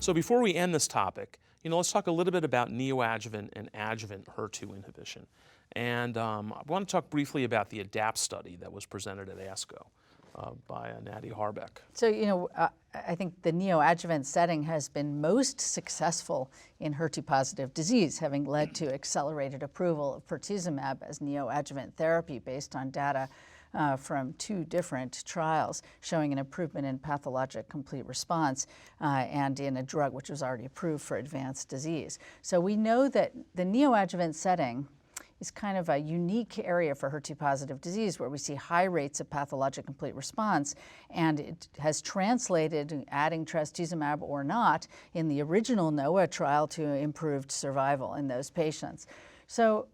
So before we end this topic, let's talk a little bit about neoadjuvant and adjuvant HER2 inhibition. And I want to talk briefly about the ADAPT study that was presented at ASCO by Nadia Harbeck. So, I think the neoadjuvant setting has been most successful in HER2-positive disease, having led to accelerated approval of pertuzumab as neoadjuvant therapy based on data from 2 different trials showing an improvement in pathologic complete response and in a drug which was already approved for advanced disease. So we know that the neoadjuvant setting is kind of a unique area for HER2-positive disease where we see high rates of pathologic complete response, and it has translated, adding trastuzumab or not, in the original NOAA trial to improved survival in those patients. So,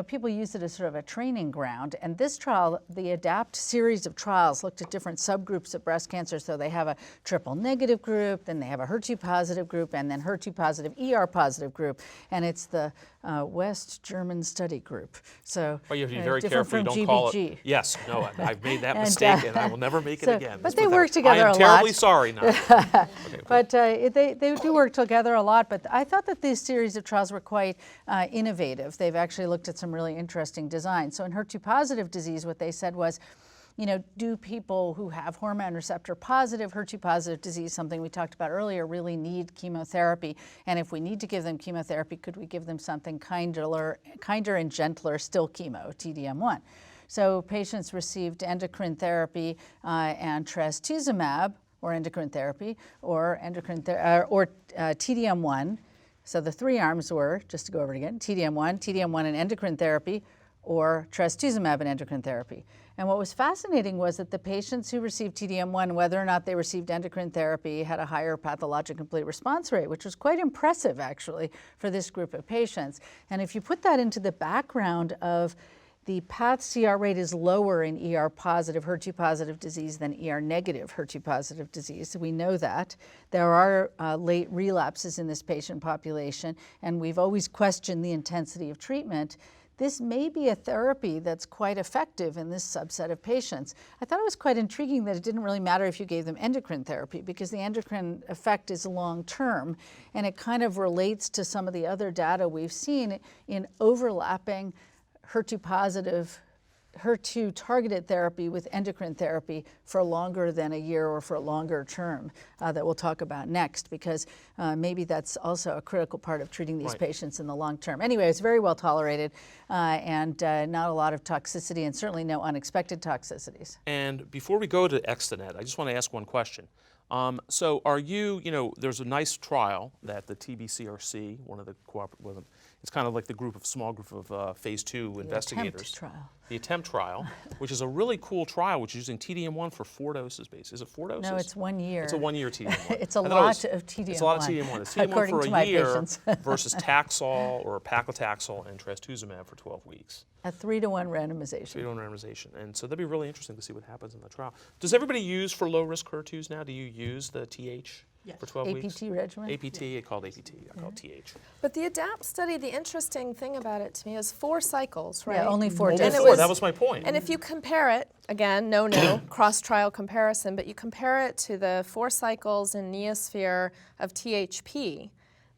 people use it as sort of a training ground. And this trial, the ADAPT series of trials, looked at different subgroups of breast cancer. So they have a triple negative group, then they have a HER2 positive group, and then HER2 positive, ER positive group. And it's the West German study group. So you have to be very careful. You don't call it. Yes, no, I've made that mistake, and I will never make it again. But they work together a lot. I am terribly sorry now. Okay. But they do work together a lot. But I thought that these series of trials were quite innovative. They've actually looked at some really interesting designs. So in HER2-positive disease, what they said was, do people who have hormone receptor positive, HER2-positive disease, something we talked about earlier, really need chemotherapy? And if we need to give them chemotherapy, could we give them something kinder and gentler, still chemo, TDM1? So patients received endocrine therapy and trastuzumab, or endocrine therapy, or TDM1. So the 3 arms were, just to go over it again, TDM1 and endocrine therapy, or trastuzumab and endocrine therapy. And what was fascinating was that the patients who received TDM1, whether or not they received endocrine therapy, had a higher pathologic complete response rate, which was quite impressive, actually, for this group of patients. And if you put that into the background of the path CR rate is lower in ER-positive, HER2-positive disease than ER-negative HER2-positive disease. We know that. There are late relapses in this patient population, and we've always questioned the intensity of treatment. This may be a therapy that's quite effective in this subset of patients. I thought it was quite intriguing that it didn't really matter if you gave them endocrine therapy, because the endocrine effect is long-term, and it kind of relates to some of the other data we've seen in overlapping HER2-positive, HER2-targeted therapy with endocrine therapy for longer than a year or for a longer term that we'll talk about next, because maybe that's also a critical part of treating these patients in the long term. Anyway, it's very well tolerated and not a lot of toxicity, and certainly no unexpected toxicities. And before we go to Extenet, I just want to ask one question. So are there's a nice trial that the TBCRC, one of the cooperative, it's kind of like the small group of phase 2 investigators. The ATTEMPT trial, which is a really cool trial, which is using TDM1 for 4 doses base. Is it 4 doses? No, it's 1 year. It's a 1 year TDM1. It's a lot of TDM1. It's a lot of TDM1. It's TDM1 for a year versus Taxol or paclitaxel and trastuzumab for 12 weeks. A 3-to-1 randomization. 3-to-1 randomization. And so that'd be really interesting to see what happens in the trial. Does everybody use for low-risk HER2s now? Do you use the TH? Yes. For 12 weeks? APT regimen? APT, I called APT, I called TH. But the ADAPT study, the interesting thing about it to me is 4 cycles, right? Yeah, only 4 days. That was my point. And if you compare it, again, no cross-trial comparison, but you compare it to the 4 cycles in Neosphere of THP,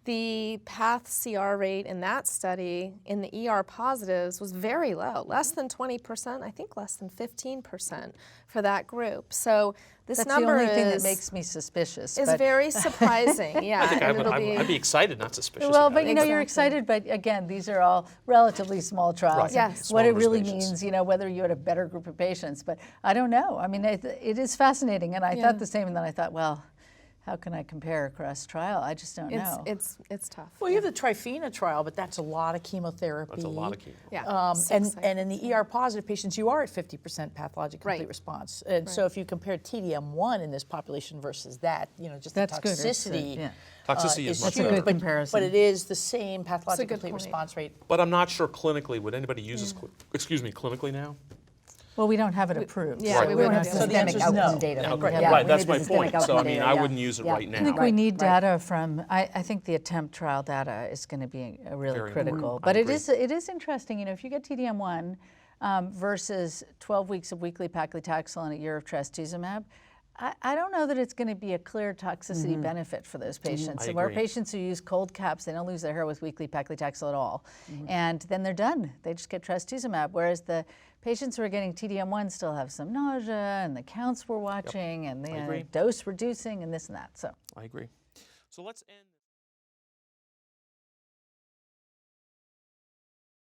the path CR rate in that study in the ER positives was very low, less than 20%, I think less than 15% for that group. So this That's number the only thing that makes me suspicious. Is very surprising, yeah. I think I'd be excited, not suspicious. Well, but you're excited, but again, these are all relatively small trials. Right. Yes. What it really means, whether you had a better group of patients, but I don't know. I mean, it is fascinating, and I thought the same, and then I thought, well, how can I compare across trial? I just don't know. It's tough. Well, you have the Trifena trial, but that's a lot of chemotherapy. That's a lot of chemo. Yeah. And in the ER-positive patients, you are at 50% pathologic complete response. And so if you compare TDM1 in this population versus that, just that's the toxicity. Good. Toxicity is much That's a good comparison. But it is the same pathologic complete response rate. But I'm not sure clinically, would anybody use this, clinically now? Well, we don't have it approved. Yeah, so we don't have So the systemic answer is outcome no. data. Yeah, okay. Yeah, right, we that's need my the systemic point. So, outcome I data, wouldn't use it right now. I think we need data from, I think the ATTEMPT trial data is going to be really Very critical. important. But I it is interesting, if you get TDM1 versus 12 weeks of weekly paclitaxel and a year of trastuzumab, I don't know that it's going to be a clear toxicity benefit for those patients. I And where agree. patients who use cold caps, they don't lose their hair with weekly paclitaxel at all. And then they're done. They just get trastuzumab. Whereas the patients who are getting TDM1 still have some nausea, and the counts we're watching, and I agree. the dose reducing, and this and that. So I agree. So let's end.